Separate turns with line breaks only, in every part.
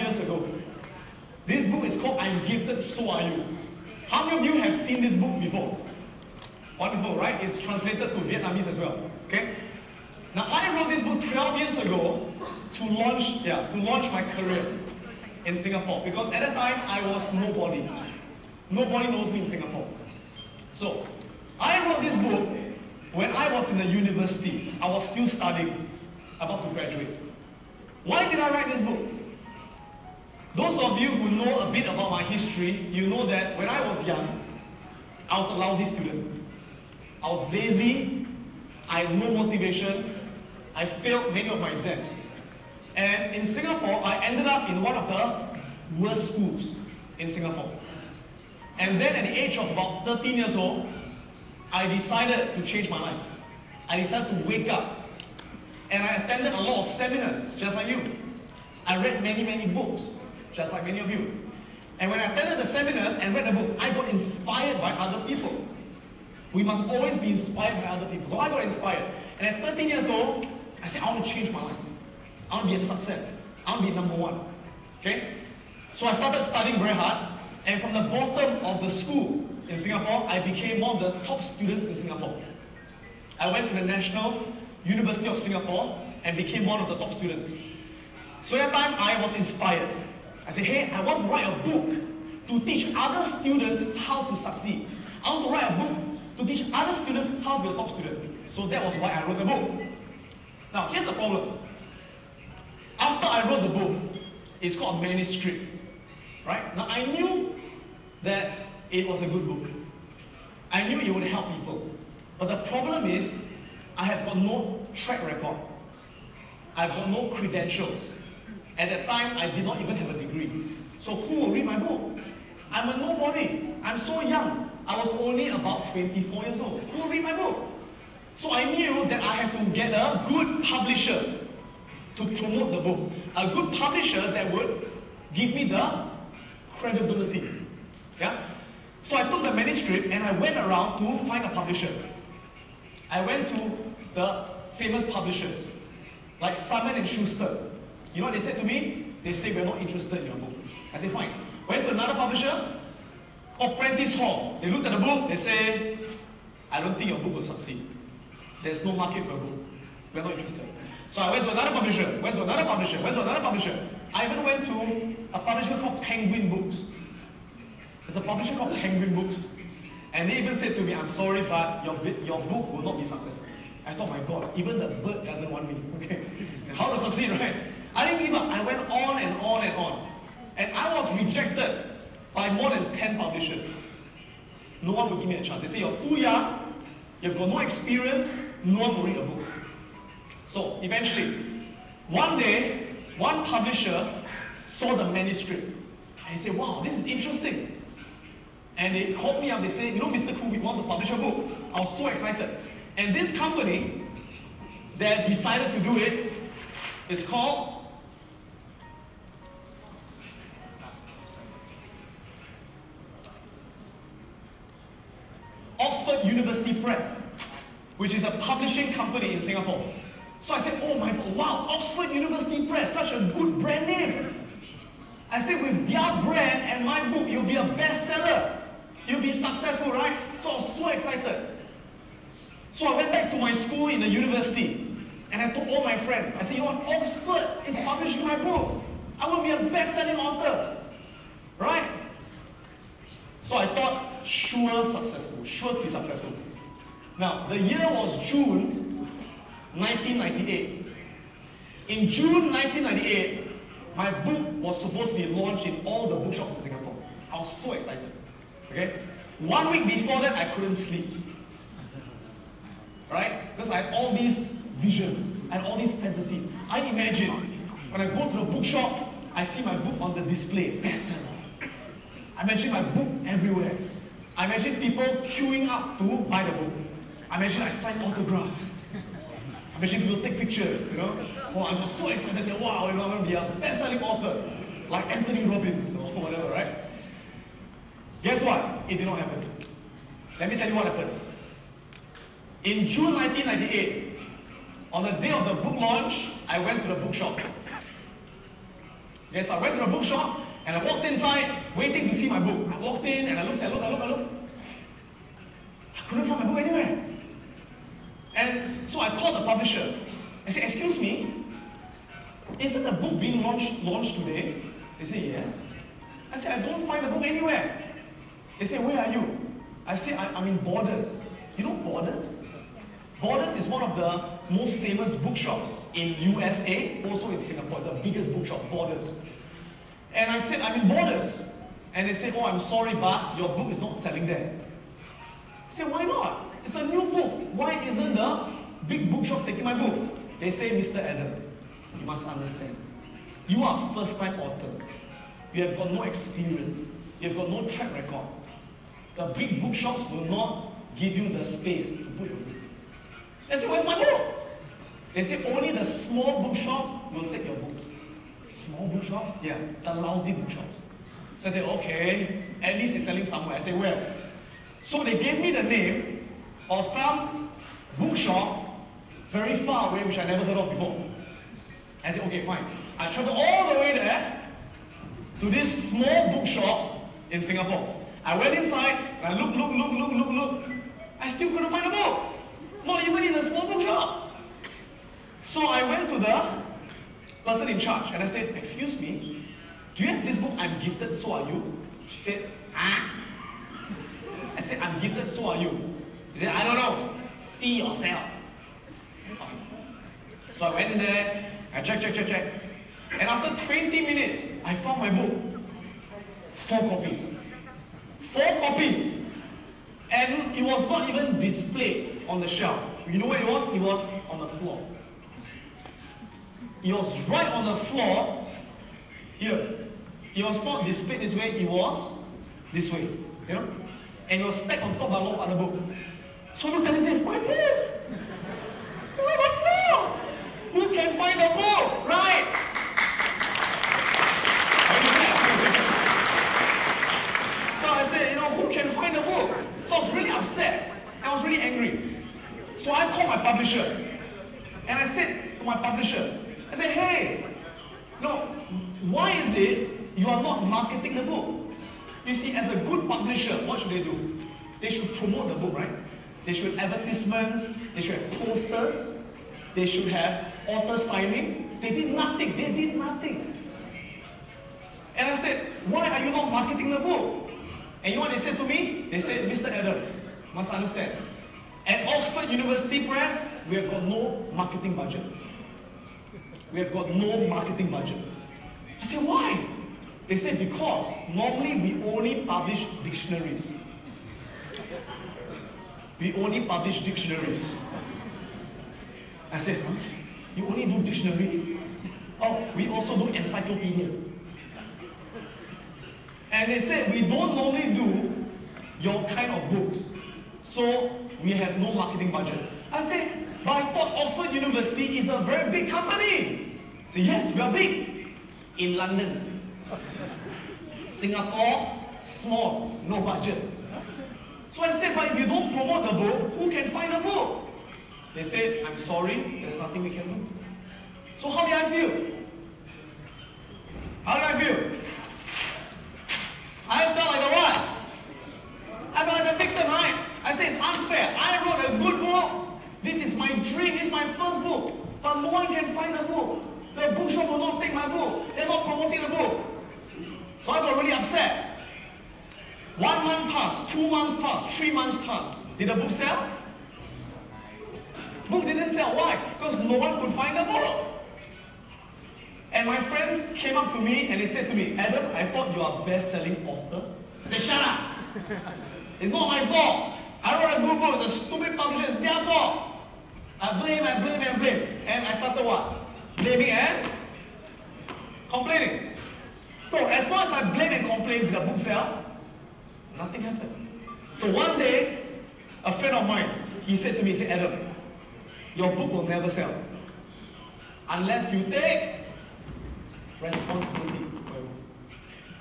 years ago. This book is called I'm Gifted, So Are You. How many of you have seen this book before? Wonderful, right? It's translated to Vietnamese as well. Okay? Now, I wrote this book 12 years ago to launch my career in Singapore. Because at that time, I was nobody. Nobody knows me in Singapore. So, I wrote this book when I was in the university. I was still studying, about to graduate. Why did I write this book? Those of you who know a bit about my history, you know that when I was young, I was a lousy student. I was lazy, I had no motivation, I failed many of my exams. And in Singapore, I ended up in one of the worst schools in Singapore. And then at the age of about 13 years old, I decided to change my life. I decided to wake up. And I attended a lot of seminars, just like you. I read many, many books, just like many of you. And when I attended the seminars and read the books, I got inspired by other people. We must always be inspired by other people. So I got inspired. And at 13 years old, I said, I want to change my life. I want to be a success. I want to be number one. Okay? So I started studying very hard. And from the bottom of the school in Singapore, I became one of the top students in Singapore. I went to the National University of Singapore and became one of the top students. So at that time, I was inspired. I said, hey, I want to write a book to teach other students how to succeed. I want to write a book to teach other students how to be a top student. So that was why I wrote the book. Now, here's the problem. After I wrote the book, it's called a manuscript. Right? Now, I knew that it was a good book. I knew it would help people. But the problem is, I have got no track record. I've got no credentials. At that time, I did not even have a degree. So who will read my book? I'm a nobody. I'm so young. I was only about 24 years old. Who will read my book? So I knew that I had to get a good publisher to promote the book. A good publisher that would give me the credibility. Yeah? So I took the manuscript and I went around to find a publisher. I went to the famous publishers, like Simon & Schuster. You know what they said to me? They said, we're not interested in your book. I said, fine. Went to another publisher, called Prentice Hall. They looked at the book, they said, I don't think your book will succeed. There's no market for a book. We're not interested. So I went to another publisher, went to another publisher, went to another publisher. I even went to a publisher called Penguin Books. There's a publisher called Penguin Books. And they even said to me, I'm sorry, but your book will not be successful. I thought, my God, even the bird doesn't want me. Okay, how to succeed, right? I didn't give up. I went on and on and on. And I was rejected by more than 10 publishers. No one would give me a chance. They say, you're too young, you've got no experience, no one will read a book. So eventually, one day, one publisher saw the manuscript. And he said, wow, this is interesting. And they called me up, they said, you know, Mr. Khoo, we want to publish a book. I was so excited. And this company that decided to do it is called Oxford University Press, which is a publishing company in Singapore. So I said, oh my God, wow, Oxford University Press, such a good brand name. I said, with their brand and my book, you'll be a bestseller. You'll be successful, right? So I was so excited. So I went back to my school in the university, and I told all my friends, I said, you know what, Oxford is publishing my book. I will be a best-selling author. Right? So I thought, sure to be successful. Now, the year was June 1998. In June 1998, my book was supposed to be launched in all the bookshops in Singapore. I was so excited. Okay? 1 week before that, I couldn't sleep. Right? Because I had all these visions, I had all these fantasies. I imagine when I go to the bookshop, I see my book on the display, bestseller. I imagine my book everywhere. I imagine people queuing up to buy the book. I imagine I sign autographs. I imagine people take pictures, you know. Oh, I'm so excited. I say, wow, you know, I'm going to be a best-selling author, like Anthony Robbins or whatever, right? Guess what? It did not happen. Let me tell you what happened. In June 1998, on the day of the book launch, I went to the bookshop. Okay, so I went to the bookshop and I walked inside, waiting to see my book. I walked in and I looked. I couldn't find my book anywhere. And so I called the publisher. I said, "Excuse me, isn't the book being launched today?" They said, "Yes." I said, "I don't find the book anywhere." They said, "Where are you?" I said, "I'm in Borders." You know Borders? Borders is one of the most famous bookshops in USA, also in Singapore. It's the biggest bookshop, Borders. And I said, "I'm in Borders." And they said, "Oh, I'm sorry, but your book is not selling there." I said, "Why not? It's a new book. Why isn't the big bookshop taking my book?" They say, "Mr. Adam, you must understand. You are a first-time author. You have got no experience. You have got no track record. The big bookshops will not give you the space to put your book." I said, "Where's my book?" They say, "Only the small bookshops will take your book." Small bookshops? Yeah, the lousy bookshops. So I said, "Okay, at least it's selling somewhere." I said, "Where?" So they gave me the name of some bookshop very far away, which I never heard of before. I said, "Okay, fine." I traveled all the way there to this small bookshop in Singapore. I went inside, and I looked. I still couldn't find a book. Not even in a small bookshop. So I went to the person in charge, and I said, "Excuse me, do you have this book, I'm Gifted, So Are You?" She said, "Ah." I said, "I'm gifted, so are you." She said, "I don't know. See yourself." So I went in there, I checked. And after 20 minutes, I found my book. 4 copies. 4 copies. And it was not even displayed on the shelf. You know where it was? It was on the floor. It was right on the floor. Here. It was not displayed this way, it was this way. You know? And it was stacked on top of a lot of other books. So I looked at it and said, "My book! It's on the floor! Who can find the book?" Right? So I said, "Who can find the book?" So I was really upset. I was really angry. So I called my publisher. And I said to my publisher, I said, "Hey, why is it you are not marketing the book?" You see, as a good publisher, what should they do? They should promote the book, right? They should have advertisements, they should have posters, they should have author signing. They did nothing. And I said, "Why are you not marketing the book?" And you know what they said to me? They said, "Mr. Adam, must understand, at Oxford University Press, we have got no marketing budget. We have got no marketing budget." I said, "Why?" They said, "Because normally we only publish dictionaries. We only publish dictionaries." I said, "Huh? You only do dictionary?" "Oh, we also do encyclopedia." And they said, "We don't normally do your kind of books, so we have no marketing budget." I said, "But I thought Oxford University is a very big company." I said, "Yes, we are big. In London. Singapore, small, no budget." So I said, "But if you don't promote the book, who can find the book?" They said, "I'm sorry, there's nothing we can do." So how did I feel? How did I feel? I felt like a what? I felt like a victim, right? I said, "It's unfair. I wrote a good book. This is my dream. This is my first book. But no one can find the book. The bookshop will not take my book. They're not promoting the book." So I got really upset. 1 month passed, 2 months passed, 3 months passed. Did the book sell? Book didn't sell. Why? Because no one could find the book. And my friends came up to me and they said to me, "Adam, I thought you are a best-selling author." I said, "Shut up. It's not my fault. I wrote a good book. It's a stupid publisher. It's their fault. I blame. And I started what? Blaming and complaining. So as long as I blame and complain, did the book sell? Nothing happened. So one day, a friend of mine, he said to me, he said, "Adam, your book will never sell unless you take responsibility."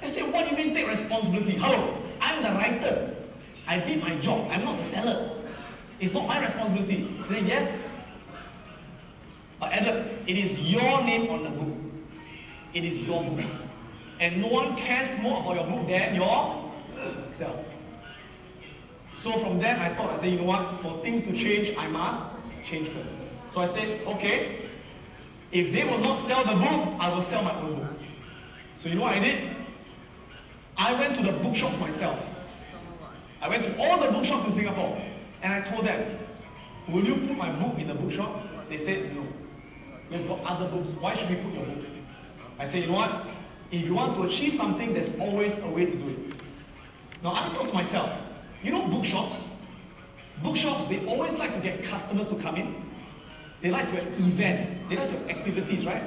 I said, "What do you mean take responsibility? Hello, I'm the writer. I did my job. I'm not the seller. It's not my responsibility." He said, "Yes. But Adam, it is your name on the book. It is your book. And no one cares more about your book than yourself. So from there, I thought, I said, you know what? For things to change, I must change first. So I said, okay, if they will not sell the book, I will sell my own book. So you know what I did? I went to the bookshops myself. I went to all the bookshops in Singapore. And I told them, will you put my book in the bookshop? They said, no. We've got other books. Why should we put your book? I said, you know what? If you want to achieve something, there's always a way to do it. Now I thought to myself, you know bookshops? Bookshops, they always like to get customers to come in. They like to have events. They like to have activities, right?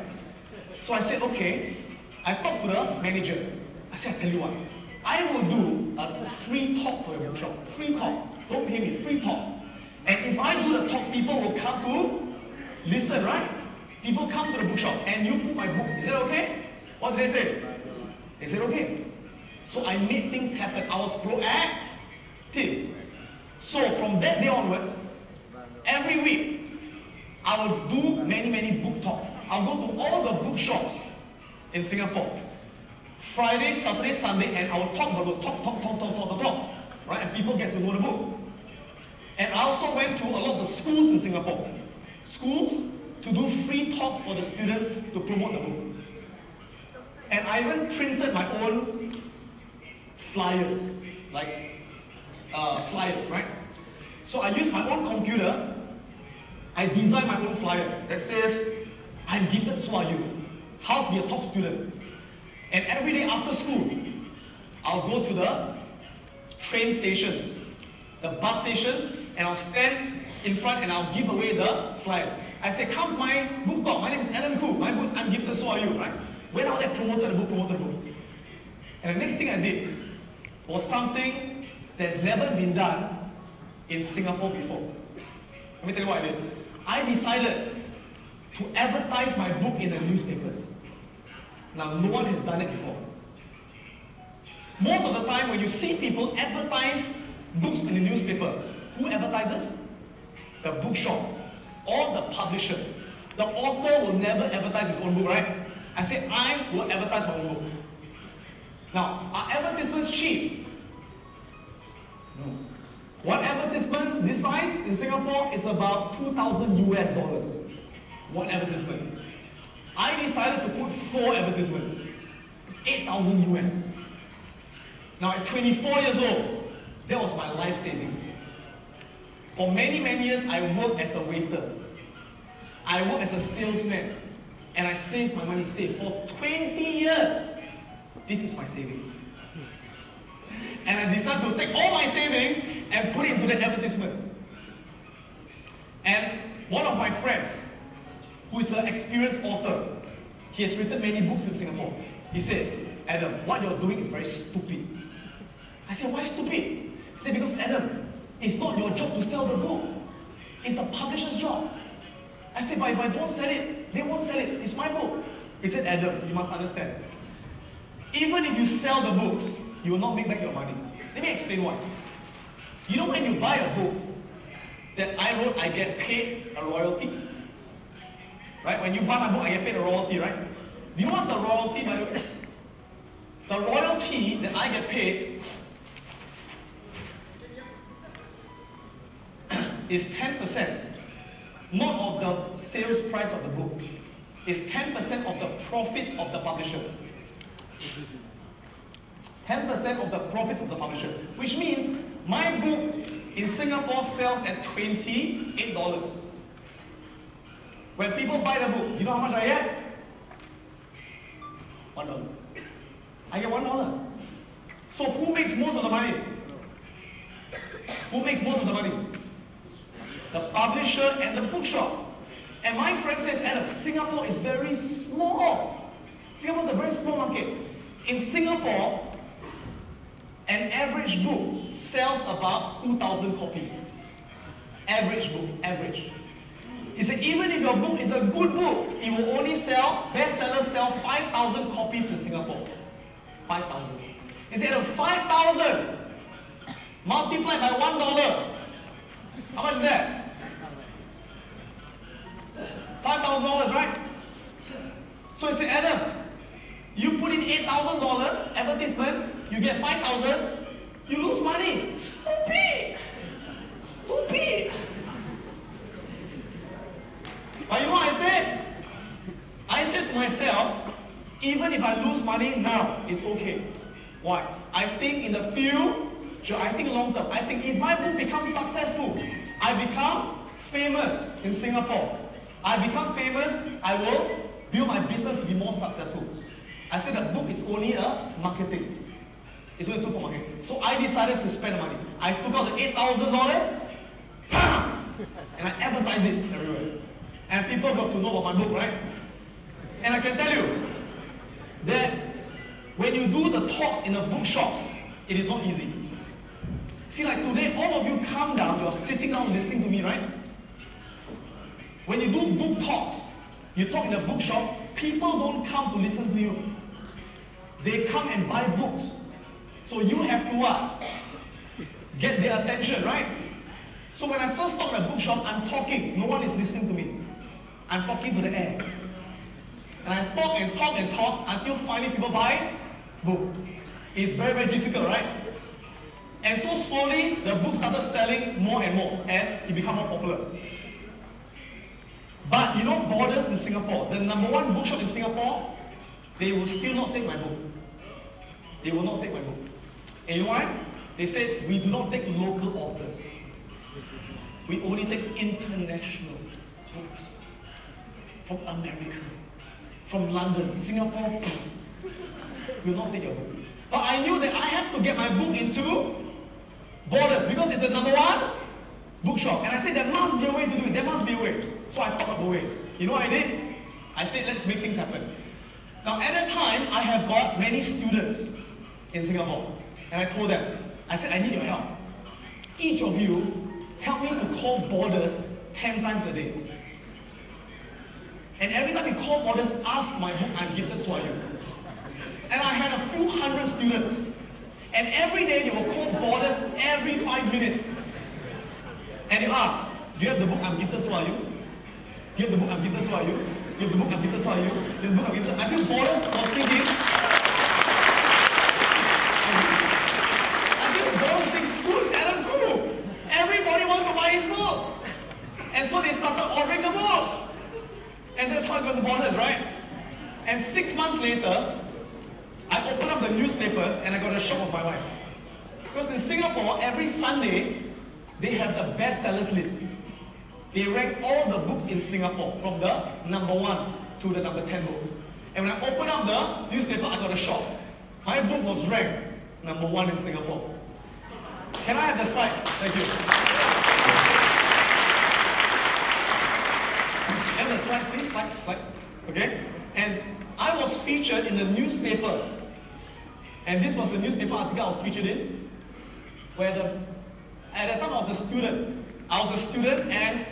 So I said, okay. I talked to the manager. I said, I tell you what, I will do a free talk for your bookshop. Free talk. Don't pay me, free talk. And if I do the talk, people will come to listen, right? People come to the bookshop and you put my book. Is that okay? What did they say? They said, okay. So I made things happen. I was proactive. So from that day onwards, every week, I will do many book talks. I'll go to all the bookshops in Singapore. Friday, Saturday, Sunday, and I will talk about talk. Right? And people get to know the book. And I also went to a lot of the schools in Singapore. Schools to do free talks for the students to promote the book. And I even printed my own flyers, like flyers, right? So I used my own computer. I designed my own flyer that says, I'm gifted, so are you. How to be a top student. And every day after school, I'll go to the train stations, the bus stations, and I'll stand in front and I'll give away the flyers. I say, come to my book talk. My name is Alan Khoo. My book is I'm Gifted, So Are You, right? Went out there, promoted the book. And the next thing I did was something that's never been done in Singapore before. Let me tell you what I did. I decided to advertise my book in the newspapers. Now, no one has done it before. Most of the time, when you see people advertise books in the newspaper, who advertises? The bookshop or the publisher. The author will never advertise his own book, right? I say, I will advertise my own book. Now, are advertisements cheap? No. One advertisement this size in Singapore is about $2,000 US. One advertisement. I decided to put 4 advertisements. It's 8,000 US. Now at 24 years old, that was my life savings. For many years, I worked as a waiter. I worked as a salesman. And I saved my money for 20 years. This is my savings. And I decided to take all my savings and put it into the advertisement. And one of my friends, who is an experienced author, he has written many books in Singapore. He said, Adam, what you're doing is very stupid. I said, why stupid? He said, because Adam, it's not your job to sell the book. It's the publisher's job. I said, but if I don't sell it, they won't sell it. It's my book. He said, Adam, you must understand. Even if you sell the books, you will not make back your money. Let me explain why. You know when you buy a book that I wrote, I get paid a royalty. Right? When you buy my book, I get paid a royalty, right? Do you know what's the royalty, by the way? The royalty that I get paid is 10%, not of the sales price of the book. It's 10% of the profits of the publisher. 10% of the profits of the publisher. Which means my book in Singapore sells at $28. When people buy the book, you know how much I get? $1. I get $1. So who makes most of the money? Who makes most of the money? The publisher and the bookshop. And my friend says, Adam, Singapore is very small. Singapore is a very small market. In Singapore, an average book sells about 2,000 copies. Average book, average. He said, even if your book is a good book, it will only sell, bestsellers sell 5,000 copies in Singapore. 5,000. He said, 5,000 multiplied by $1. How much is that? $5,000, right? So he said, Adam, You put in $8,000 advertisement, you get 5,000, you lose money. Stupid! Stupid! But you know what I said? I said to myself, even if I lose money now, it's okay. Why? I think in the future, I think long term. I think if my book becomes successful, I become famous in Singapore. I become famous, I will build my business to be more successful. I said the book is only a marketing. It's only a tool for marketing. So I decided to spend the money. I took out the $8,000, and I advertised it everywhere. And people got to know about my book, right? And I can tell you that when you do the talks in the bookshops, it is not easy. See, like today, all of you calm down, you are sitting down listening to me, right? When you do book talks, you talk in a bookshop, people don't come to listen to you. They come and buy books. So you have to what? Get their attention, right? So when I first talk in a bookshop, I'm talking. No one is listening to me. I'm talking to the air. And I talk and talk and talk until finally people buy book. It's very, very difficult, right? And so slowly, the book started selling more and more as it became more popular. But you know, Borders in Singapore, the #1 bookshop in Singapore, they will still not take my book. They will not take my book. And you know why? They said, we do not take local authors. We only take international books. From America, from London, Singapore. We will not take your book. But I knew that I have to get my book into Borders because it's the #1 bookshop. And I said, there must be a way to do it. There must be a way. So I thought of a way. You know what I did? I said, let's make things happen. Now at that time, I have got many students in Singapore. And I told them, I said, I need your help. Each of you, help me to call Borders 10 times a day. And every time you call Borders, ask my book, I'm gifted, so are you. And I had a few hundred students. And every day they will call Borders every 5 minutes. And they ask, do you have the book, I'm gifted, so are you? Do you have the book, I'm gifted, so are you? Do you have the book, I'm gifted, so are you? Do you have the book, I'm gifted? I think Borders was thinking, who's Adam Khoo? Everybody wants to buy his book. And so they started ordering the book. And that's how it got to Borders, right? And 6 months later, I opened up the newspapers and I got a shock of my life. Because in Singapore, every Sunday, they have the bestsellers list. They rank all the books in Singapore from the #1 to the #10 book. And when I opened up the newspaper, I got a shock. My book was ranked #1 in Singapore. Can I have the slides? Thank you. And the slides, please, slides. Okay? And I was featured in the newspaper. And this was the newspaper article I was featured in. At that time I was a student. And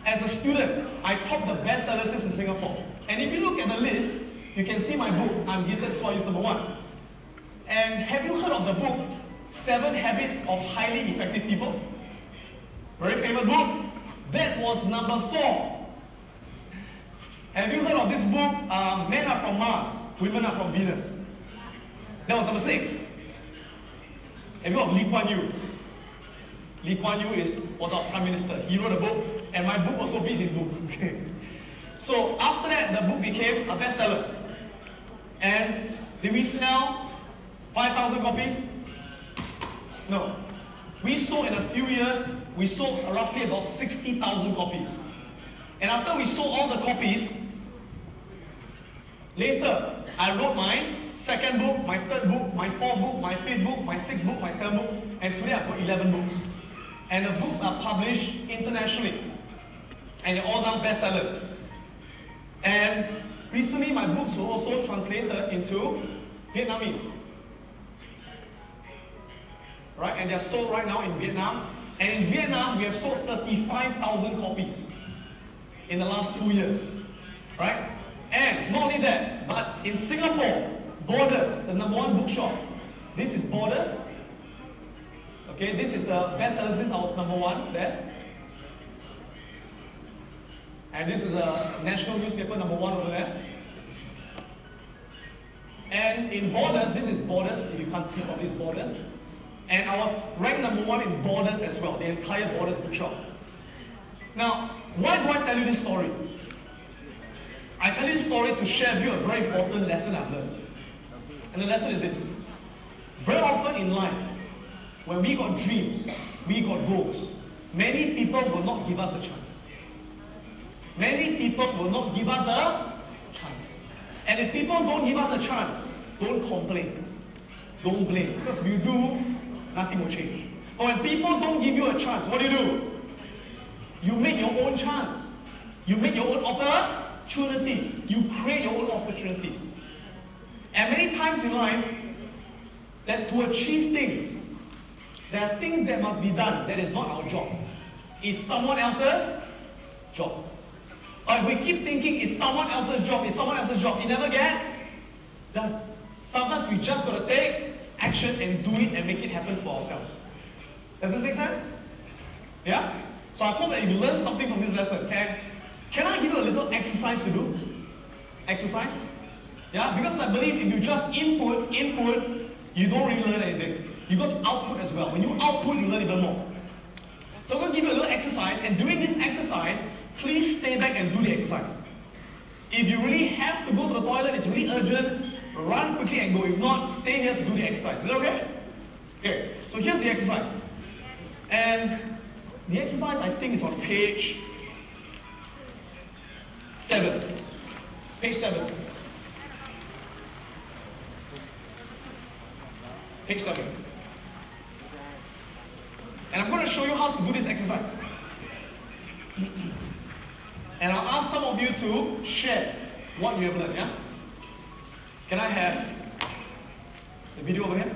as a student, I topped the bestsellers list in Singapore. And if you look at the list, you can see my book, I'm Gifted, so I use #1. And have you heard of the book, 7 Habits of Highly Effective People? Very famous book. That was #4. Have you heard of this book, Men Are From Mars, Women Are From Venus? That was #6. Have you heard of Lee Kuan Yew? Lee Kuan Yew was our Prime Minister. He wrote a book, and my book also beat his book. So after that, the book became a bestseller. And did we sell 5,000 copies? No. We sold in a few years, we sold roughly about 60,000 copies. And after we sold all the copies, later, I wrote my 2nd book, my 3rd book, my 4th book, my 5th book, my 6th book, my 7th book, and today I've got 11 books. And the books are published internationally. And they're all now bestsellers. And recently my books were also translated into Vietnamese. Right? And they're sold right now in Vietnam. And in Vietnam, we have sold 35,000 copies in the last 2 years. Right? And not only that, but in Singapore, Borders, the #1 bookshop. This is Borders. Okay, this is the bestsellers list. I was #1 there. And this is a national newspaper, #1 over there. And in borders, this is borders, if you can't see all these borders. And I was ranked number 1 in borders as well, the entire borders bookshop. Now, why do I tell you this story? I tell you this story to share with you a very important lesson I've learned. And the lesson is this. Very often in life, when we got dreams, we got goals, many people will not give us a chance. Many people will not give us a chance. And if people don't give us a chance, don't complain. Don't blame. Because if you do, nothing will change. But when people don't give you a chance, what do? You make your own chance. You make your own opportunities. You create your own opportunities. And many times in life, that to achieve things, there are things that must be done that is not our job. It's someone else's job. Or if we keep thinking it's someone else's job, it never gets done. Sometimes we just got to take action and do it and make it happen for ourselves. Does this make sense? Yeah? So I hope that you learn something from this lesson. And can I give you a little exercise to do? Exercise? Yeah? Because I believe if you just input, you don't really learn anything. You got to output as well. When you output, you learn even more. So I'm going to give you a little exercise, and during this exercise, please stay back and do the exercise. If you really have to go to the toilet, it's really urgent, run quickly and go. If not, stay here to do the exercise. Is that okay? Okay, so here's the exercise. And the exercise, I think, is on page 7. Page 7. Page 7. And I'm going to show you how to do this exercise. And I'll ask some of you to share what you have learned, yeah? Can I have the video over here?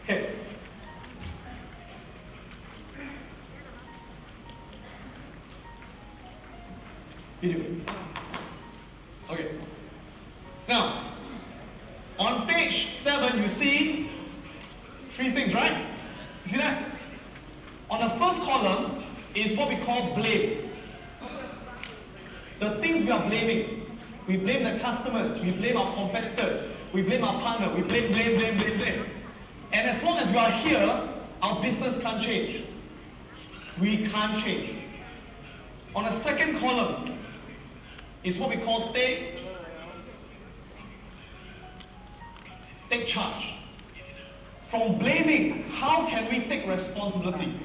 Okay. Video. Okay. Now, on page 7, you see 3 things, right? You see that? On the first column is what we call blame. The things we are blaming. We blame the customers, we blame our competitors, we blame our partner, we blame. And as long as we are here, our business can't change. We can't change. On the second column is what we call take charge. From blaming, how can we take responsibility?